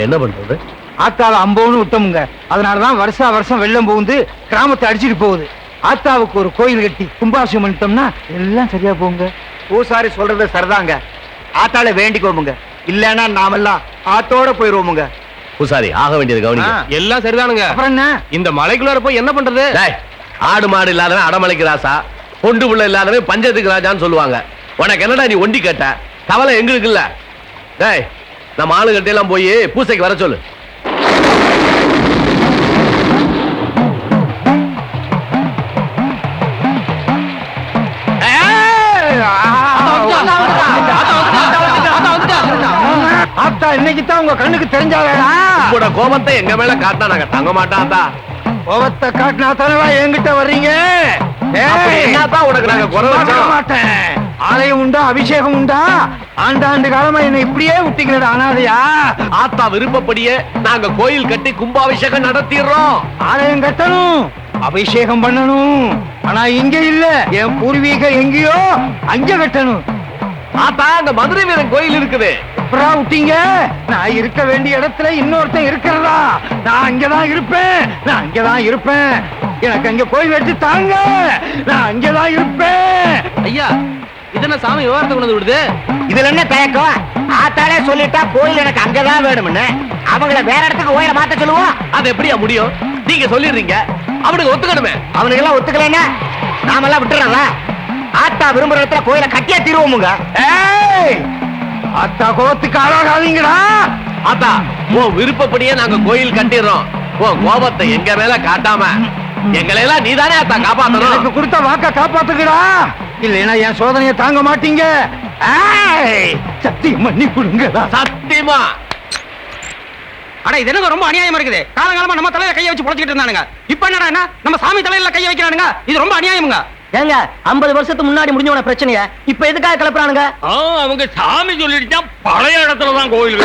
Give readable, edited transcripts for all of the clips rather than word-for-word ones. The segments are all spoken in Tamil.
என்ன பண்றது? ஆத்தாவை அம்போன்னு விட்டோமுங்க. அதனாலதான் வருஷா வருஷம் வெள்ளம் புகுந்து கிராமத்தை அடிச்சுட்டு போகுது. ஆத்தாவுக்கு ஒரு கோயில் கட்டி கும்பாபிஷேகம் பண்ணிட்டோம்னா எல்லாம் சரியா போகுங்க. பூசாரி சொல்றது சரிதாங்க. ஆத்தால வேண்டிக்கோமுங்க, இல்லன்னா நாமெல்லாம் ஆத்தோட போயிருவோமுங்க. பூசாரி ஆக வேண்டியது கவனிங்க. எல்லாம் சரிதானுங்க. அப்புறம் என்ன? இந்த மலைக்குள்ளார போய் என்ன பண்றது? ஆடு மாடு இல்லாதவன் அடமலைக்கு ராசா, பொண்டு புள்ள இல்லாதவன் பஞ்சத்துக்கு ராஜான்னு சொல்லுவாங்க. உனக்கு என்னடா நீ ஒண்டி கேட்ட? கவலை எங்களுக்கு இல்ல. டேய், நம்ம ஆளுகிட்ட எல்லாம் போய் பூசைக்கு வர சொல்லு. ஆத்தா இன்னைக்கு தான் உங்க கண்ணுக்கு தெரிஞ்சாவேடா. உங்களோட கோபத்தை எங்க மேல காட்டினா நாங்க தங்க மாட்டாத்தா. கோபத்தை காட்டினா தானவா என்கிட்ட வர்றீங்க? என்னதான் உனக்கு நாங்க குறை வச்சோம்? மாட்டேன். ஆலயம் உண்டா, அபிஷேகம் உண்டா? ஆண்டாண்டு காலமா என்ன இப்படியே விட்டீங்களா அனாதையா? ஆத்தா விருப்பப்படியே நாங்க கோயில் கட்டி கும்பாபிஷேகம் நடத்திடுறோம். ஆலயம் கட்டணும், அபிஷேகம் பண்ணணும். ஆனா இங்க இல்ல, என் பூர்வீகம் எங்கேயோ அங்க கட்டணும். ஆத்தா அங்க மதுரை வீரன் கோயில் இருக்குது. அப்புறம் விட்டீங்க. நான் இருக்க வேண்டிய இடத்துல இன்னொருத்தன் இருக்கிறதா? நான் அங்கதான் இருப்பேன், நான் அங்கதான் இருப்பேன். எனக்கு அங்க கோயில் வச்சு தாங்க, நான் அங்கதான் இருப்பேன். ஐயா, இதென்ன சாமி விவரத்தை கொண்டு வந்து விடுது? இதுல என்ன தயக்கம்? ஆத்தாலே சொல்லிட்டா கோயில் எனக்கு அங்கதான் வேணும்னு. அவங்கள வேற இடத்துக்கு ஓயில மாத்த சொல்லுவோம். அது எப்படியா முடியும்? நீங்க சொல்லிடுறீங்க, அவனுக்கு ஒத்துக்கணுமே. அவனுக்கு எல்லாம் ஒத்துக்கலைன்னா நாமெல்லாம் விட்டுறதா? ஆத்தா விரும்புற இடத்துல கோயில கட்டியா தீருவோமுங்க. அத்தா கோபத்துக்கு ஆளாகாதீங்கடா. ஆத்தா உன் விருப்பப்படியே நாங்க கோயில் கட்டிடுறோம். உன் கோபத்தை எங்க மேல காட்டாம எங்களை எல்லாம் நீதானே ஆத்தா காப்பாத்தணும். எனக்கு கொடுத்த வாக்க காப்பாத்துக்கடா, இல்லைன்னா என் சோதனையை தாங்க மாட்டீங்க. சத்தியம் பண்ணி கொடுங்கடா. சத்தியமா. அட இது என்ன ரொம்ப அநியாயமா இருக்குது. காலங்காலமா நம்ம தலையில கைய வச்சு பொழைச்சிட்டு இருந்தானுங்க. இப்ப என்னடா என்ன நம்ம சாமி தலையில கைய வைக்கிறானுங்க? இது ரொம்ப அநியாயமுங்க. ஏங்க 50 வருஷத்துக்கு முன்னாடி முடிஞ்சவன பிரச்சனைய இப்ப எதுக்காக கிளப்புறானுங்க? அவங்க சாமி சொல்லிட்டா பழைய இடத்துலதான் கோயில்.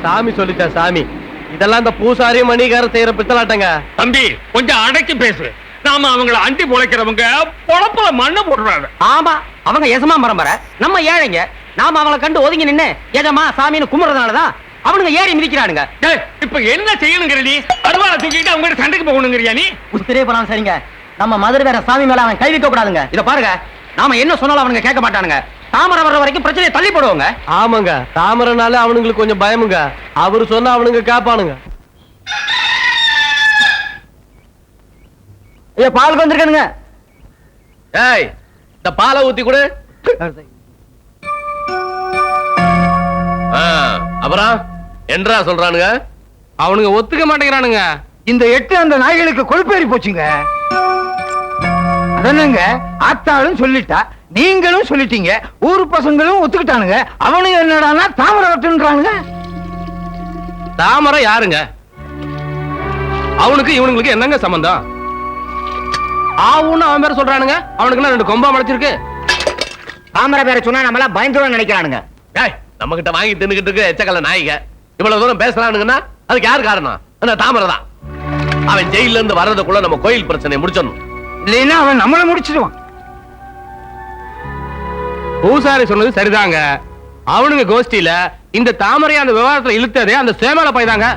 சாமி சொல்லிட்டா சாமி. இதெல்லாம் இந்த பூசாரி மணிகார செய்யற பித்தலாட்டங்க. தம்பி கொஞ்சம் அடக்கி பேசு. நாம அவங்கள அண்டி பொழைக்கிறவங்க பொழப்புல மண்ணை போடுறாங்க. ஆமா, அவங்க எசமா பரம்பரை, நம்ம ஏழைங்க. நாம அவங்கள கண்டு ஒதுங்கி நின்னு எஜமா சாமின்னு கும்பிடுறதுனாலதான் அவனுங்க ஏறி மிதிக்கிறானுங்க. இப்ப என்ன செய்யணுங்கிற நீ? அருவாளை தூக்கிட்டு அவங்க சண்டைக்கு போகணுங்கிறியா நீ? உஸ்திரே போலாம். சரிங்க, நம்ம மதுரை வேற சாமி மேல அவன் கை வைக்க கூடாதுங்க. இத பாருங்க, நாம என்ன சொன்னாலும் அவனுங்க கேட்க மாட்டானுங்க. தாமரை வர்ற வரைக்கும் பிரச்சனையை தள்ளி போடுவாங்க. ஆமாங்க, தாமரைனால அவனுங்களுக்கு கொஞ்சம் பயமுங்க. அவரு சொன்னா அவனுங்க கேட்பானுங்க. ஐயா, பாலுக்கு வந்திருக்கானுங்க. ஏய், இந்த பாலை ஊத்தி கொடு. அப்புறம் என்றா சொல்றானுங்க? அவனுங்க ஒத்துக்க மாட்டேங்கிறானுங்க. இந்த 8 அந்த நாய்களுக்கு கொழுப்பேறி போச்சுங்க. அதனங்க ஆத்தாளும் சொல்லிட்டா, நீங்களும் சொல்லிட்டீங்க, ஊரு பசங்களும் ஒத்துக்கிட்டானுங்க. அவனுங்க என்னடானா தாமரை வட்டுன்றானுங்க. தாமரை யாருங்க? அவனுக்கு இவனுங்களுக்கு என்னங்க சம்பந்தம்? ஆவுன்னு அவன் பேர சொல்றானுங்க. அவனுக்கு 2 கொம்பா முளைச்சிருக்கு. தாமரை பேரை சொன்னா நம்மள பயந்துருவோம் நினைக்கிறானுங்க. ஏய், நம்ம கிட்ட வாங்கி தின்னுகிட்டு இருக்க எச்சக்கல நாய்ங்க இவ்வளவு தூரம் பேசுறானுங்கன்னா அதுக்கு யாரு காரணம்? அந்த தாமரை தான். அவன் ஜெயில இருந்து வர்றதுக்குள்ள நம்ம கோயில் பிரச்சனையை முடிச்சிடணும். இல்லைன்னா அவன் நம்மள முடிச்சிடுவான். பூசாரி சொன்னது சரிதாங்க. அவனுங்க கோஷ்டியில இந்த தாமரையை அந்த விவகாரத்துல இழுத்ததே அந்த சேமல பைதாங்க.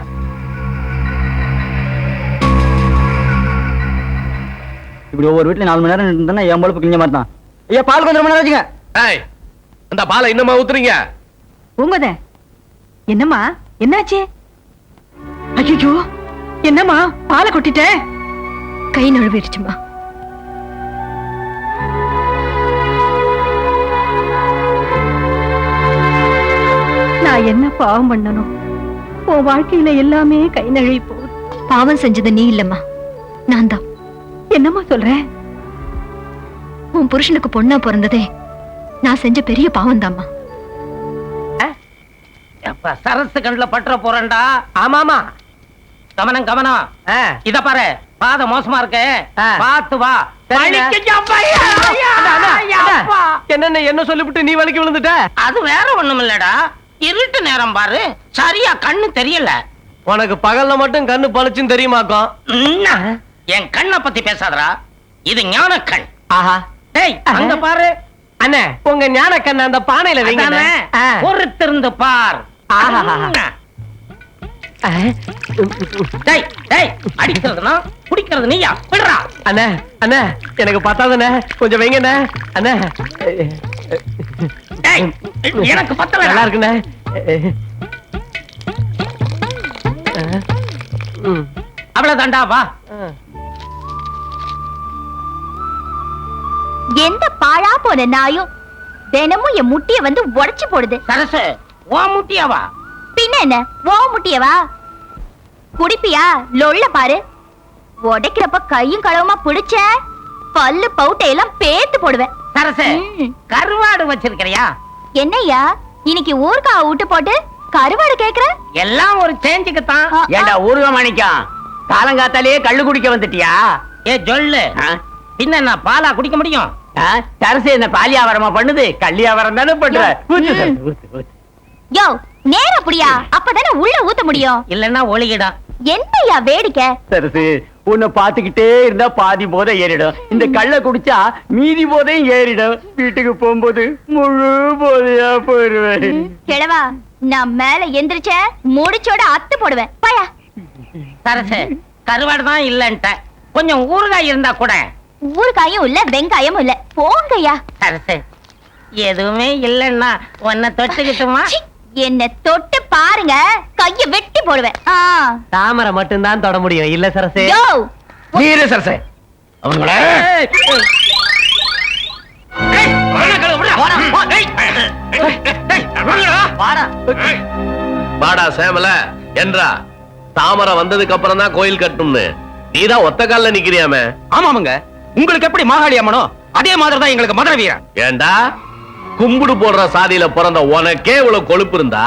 இப்படி ஒவ்வொரு வீட்டுல 4 மணி நேரம் இருந்தா என் பொழுப்பு கிழிஞ்ச மாதிரி தான். ஐயா, பால் கொஞ்சம் மணி நேரம் வச்சுங்க. ஏய், அந்த பாலை இன்னுமா ஊத்துறீங்க? பூங்கோத, என்னம்மா என்னாச்சு? ஐயோ, என்னம்மா பாலை கொட்டிட்ட? கை நழுவிடுச்சுமா. நான் என்ன பாவம் பண்ணணும்? உன் வாழ்க்கையில எல்லாமே கை நழுவி போகுது. பாவம் செஞ்சது நீ இல்லம்மா, நான் தான். என்னம்மா சொல்ற? உன் புருஷனுக்கு பொண்ணா பிறந்ததே நான் செஞ்ச பெரிய பாவம் தாம்மா. சரசு கண்ணுல பற்ற போறேன்டா. ஆமாமா, கவனம் கவனம். இத பாரு, பாத மோசமா இருக்கு, பாத்து வா. என்ன என்ன சொல்லிவிட்டு நீ வலிக்கு விழுந்துட்ட? அது வேற ஒண்ணும் இல்லடா, இருட்டு நேரம் பாரு, சரியா கண்ணு தெரியல. உனக்கு பகல்ல மட்டும் கண்ணு பளிச்சுன்னு தெரியுமாக்கும். என் கண்ணை பத்தி பேசாதடா, இது ஞான கண். ஆஹா, டேய் அங்க பாரு. அண்ணே, உங்க ஞான கண்ண அந்த பானையில வைங்க. பொறுத்திருந்து பார். டேய் டேய் அடிக்கிறதுனா குடிக்கிறது நீயா விடுறா. அண்ணே அண்ணே எனக்கு பத்தாதுண்ணே, கொஞ்சம் வைங்கண்ணே. அண்ணே டேய் எனக்கு பத்தல. நல்லா இருக்குண்ணே. அவ்வளவுதான்டா வா. எந்த பாழா போன நாயும் தினமும் என் முட்டிய வந்து உடைச்சு போடுது. சரசு ஓ முட்டியாவா? பின்ன என்ன ஓ முட்டியவா? குடிப்பியா? லொள்ள பாரு. உடைக்கிறப்ப கையும் களவுமா பிடிச்ச பல்லு பவுட்டையெல்லாம் பேத்து போடுவேன். சரசு கருவாடு வச்சிருக்கிறியா? என்னய்யா இன்னைக்கு ஊர்கா விட்டு போட்டு கருவாடு கேக்குற? எல்லாம் ஒரு சேஞ்சுக்கு தான். ஏண்டா ஊருக மாணிக்கம், காலங்காத்தாலேயே கள்ளு குடிக்க வந்துட்டியா? ஏ சொல்லு, பின்ன என்ன பாலா குடிக்க முடியும்? தரசு என்ன பாலியாவரமா பண்ணுது? கல்யாவரம் தானே பண்ற. யோ நேரா புடியா, அப்பதானே உள்ள ஊத்த முடியும். இல்லன்னா ஒளிகிடும். என்னய்யா வேடிக்கை? தரசு உன்னை பாத்துக்கிட்டே இருந்தா பாதி போதை ஏறிடும். இந்த கள்ள குடிச்சா மீதி போதையும் ஏறிடும். வீட்டுக்கு போகும்போது முழு போதையா போயிருவேன். கிழவா நான் மேல எந்திரிச்ச முடிச்சோட அத்து போடுவேன். பாயா. சரசு கருவாடு தான் இல்லன்ட்ட, கொஞ்சம் ஊறுகாய் இருந்தா கூட. ஊறுகாயும் இல்ல வெங்காயமும் இல்ல, போங்கய்யா. சரசு எதுவுமே இல்லன்னா உன்னை தொட்டுக்கிட்டுமா? சி, என்ன தொட்டு பாருங்க கைய வெட்டி போடுவேன். தாமரை மட்டும்தான் தொட முடியும் இல்ல சரசே? யோ நீரே சரசே அவங்கள வாடா சேமல என்றா தாமரை வந்ததுக்கு அப்புறம் தான் கோயில் கட்டணும்னு நீதான் ஒத்த கால்ல நிக்கிறியாமே. ஆமாமுங்க, உங்களுக்கு எப்படி மாகாளி அம்மனோ அதே மாதிரி தான் எங்களுக்கு மதுரை வீரன். ஏண்டா கும்பிடு போடுற சாதியில பிறந்த உனக்கே இவ்வளவு கொழுப்பு இருந்தா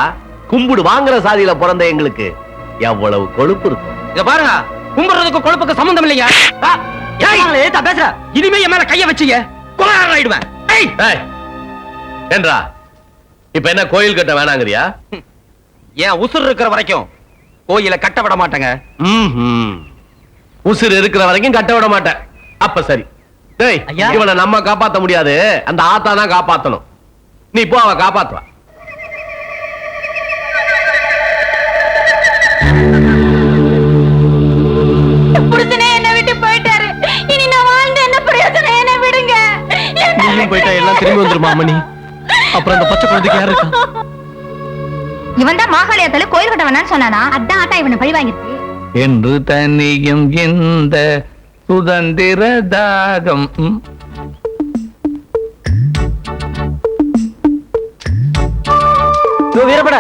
கும்பிடு வாங்குற சாதியில பிறந்த எங்களுக்கு எவ்வளவு கொழுப்பு இருக்கும். இத பாருங்க, கும்பிடுறதுக்கு கொழுப்புக்கு சம்பந்தம் இல்லையா? பேசுற இனிமே என் மேல கைய வச்சீங்க கொலையாளர் ஆயிடுவேன். ஏய், என்றா இப்ப என்ன கோயில் கட்ட வேணாங்கறியா? ஏன் உசுர் இருக்கிற வரைக்கும் கோயில கட்ட விட மாட்டேங்க. உசுர் இருக்கிற வரைக்கும் கட்ட விட மாட்டேன். அப்ப சரி. டேய், இவனை நம்ம காப்பாத்த முடியாது, அந்த ஆத்தா தான் காப்பாத்தணும். நீ போ, அவ காப்பாத்துவா. புருஷனே என்ன விட்டு போயிட்டாரு. இனி நான் வாழ்ந்து என்ன பிரயோஜனம்? என்ன விடுங்க. நீயும் போயிட்டா எல்லாம் திரும்பி வந்துருமா அம்மணி? அப்புறம் அந்த பச்சை குழந்தைக்கு யாரு இருக்கா? இவன் தான் மாகாளியத்துல கோயில் கட்ட வேணான்னு சொன்னானா? அதான் ஆட்டா இவனை பழி வாங்கிருக்கு. என்று தனியும் இந்த சுதந்திர தாகம். வீரப்பட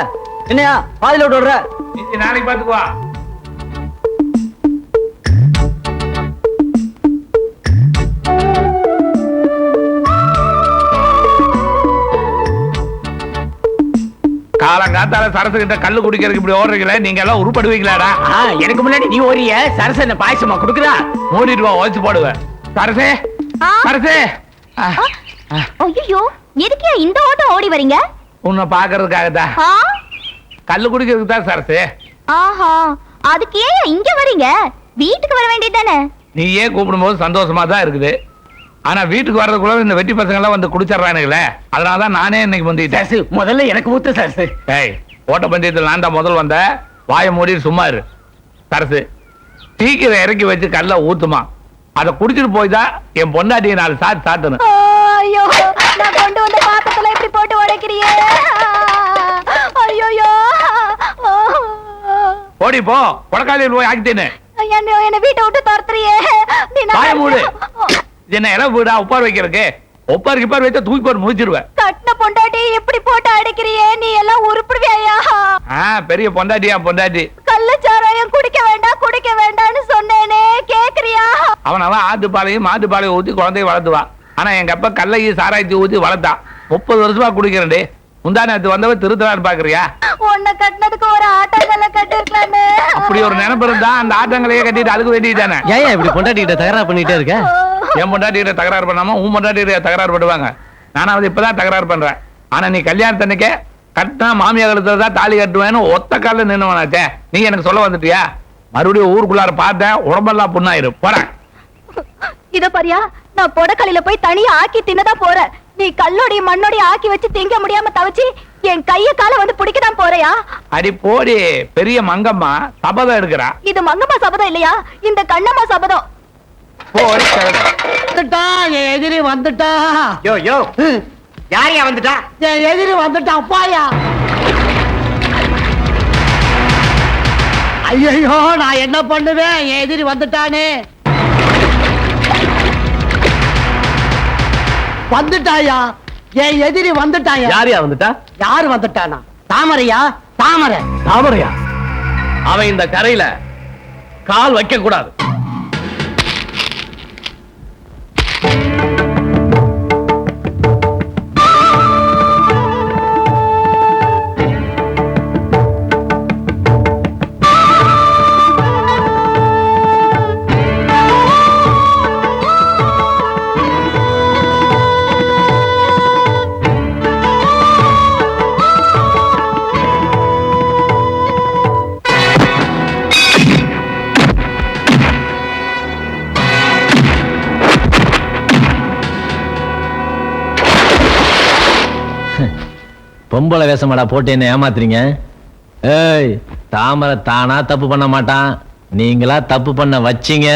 என்னையா பாதியில விட்டு விடுற? நாளைக்கு பாத்துக்குவா. காலங்காத்தால சரசு கிட்ட கல்லு குடிக்கிறதுக்கு இப்படி ஓடுறீங்களே, நீங்க எல்லாம் உருப்படுவீங்களாடா? எனக்கு முன்னாடி நீ ஓரிய சரச என்ன பாயசமா குடுக்குறா? மூடிட்டு வா, ஓச்சு போடுவேன். சரசே சரசே, ஐயோ எதுக்கே இந்த ஓட்டம் ஓடி வரீங்க? உன்னை பாக்குறதுக்காகத்தான். கல்லு குடிக்கிறதுக்கு தான் சரசே. ஆஹா, அதுக்கு ஏன் இங்க வரீங்க? வீட்டுக்கு வர வேண்டியதானே? நீயே கூப்பிடும்போது சந்தோஷமா தான் இருக்குது. ஆனா வீட்டுக்கு வர்றதுக்குள்ள இந்த வெட்டி பசங்க எல்லாம் வந்து குடிச்சிடறானுங்களே, அதனாலதான் நானே இன்னைக்கு வந்துட்டேன். முதல்ல எனக்கு ஊத்து சரசு. ஏய், ஓட்ட பந்தயத்தில் நான் தான் முதல் வந்த. வாய மூடி சும்மா இரு. சரசு சீக்கிரம் இறக்கி வச்சு கல்ல ஊத்துமா. அதை குடிச்சிட்டு போய் தான் என் பொண்டாட்டியை 4 சாத்து சாத்தணும். ஐயோ, நான் கொண்டு வந்த பாத்திரத்துல இப்படி போட்டு உடைக்கிறியே. ஐயோ, ஓடி போ, கொடக்காலியில் போய் ஆக்கிட்டேன்னு. என்ன வீட்டை விட்டு துரத்துறியே. வாய மூடு. இது என்ன இடம் வீடா உப்பார் வைக்கிறதுக்கு? ஒப்பார் கிப்பார் வச்சா தூக்கி போட்டு முடிச்சிருவேன். கட்டின பொண்டாட்டி இப்படி போட்டு அடைக்கிறியே, நீ எல்லாம் உருப்பிடுவியா? பெரிய பொண்டாட்டியா பொண்டாட்டி. கள்ளச்சாராயம் குடிக்க வேண்டாம்னு சொன்னேனே, கேக்குறியா? அவன் ஆட்டுப்பாலையும் மாட்டுப்பாலையும் ஊத்தி குழந்தைய வளர்த்துவான். ஆனா எங்க அப்பா கல்லையை சாராயத்தை ஊத்தி வளர்த்தான். 30 வருஷமா குடிக்கிறேன்டே. முந்தானத்து வந்தவன் திருத்தலான்னு பாக்குறியா? உன்னை கட்டினதுக்கு ஒரு ஆட்டங்களை கட்டிருக்கலாமே. அப்படி ஒரு நினைப்பு இருந்தா அந்த ஆட்டங்களையே கட்டிட்டு அழுக வேண்டியதானே. ஏன் இப்படி பொண்டாட்டிகிட்ட தகராறு பண்ணிட்டே இருக்க? என் பொண்டாட்டிகிட்ட தகராறு பண்ணாம உன் பொண்டாட்டிகிட்ட தகராறு பண்ணுவாங்க. நானாவது இப்பதான் தகராறு பண்றேன். ஆனா நீ கல்யாணத்தன்னைக்கே கட்டினா மாமியா கழுத்துல தான் தாலி கட்டுவேன்னு ஒத்த கால நின்னுவனாச்சே. நீ எனக்கு சொல்ல வந்துட்டியா? மறுபடியும் ஊருக்குள்ளார பார்த்தேன், உடம்பெல்லாம் புண்ணாயிரு. போறேன். இத பாரியா, நான் பொடக்கலையில போய் தனியா ஆக்கி தின்னதா போறேன். நீ கல்லோடைய மண்ணோடைய ஆக்கி வச்சு திங்க முடியாம தவச்சு என் கைய கால வந்து பிடிக்கதான் போறியா? அடி போடி, பெரிய மங்கம்மா சபதம் எடுக்கிறா. இது மங்கம்மா சபதம் இல்லையா, இந்த கண்ணம்மா சபதம். போடி கழுதை. வந்துட்டான் என் எதிரி வந்துட்டான். யோ யோ யாரையா வந்துட்டா? என் எதிரி வந்துட்டான் பாயா. ஐயோ நான் என்ன பண்ணுவேன், என் எதிரி வந்துட்டானே. வந்துட்டாயா, என் எதிரி வந்துட்டாயா. யாரையா வந்துட்டா? யாரு வந்துட்டானா? தாமரையா? தாமரை. தாமரையா? அவன் இந்த கரையில கால் வைக்க கூடாது. பொம்பளை வேஷமாடா போட்டு என்ன ஏமாத்துறீங்க? ஏய், தாமரை தானா தப்பு பண்ண மாட்டான், நீங்களா தப்பு பண்ண வச்சீங்க.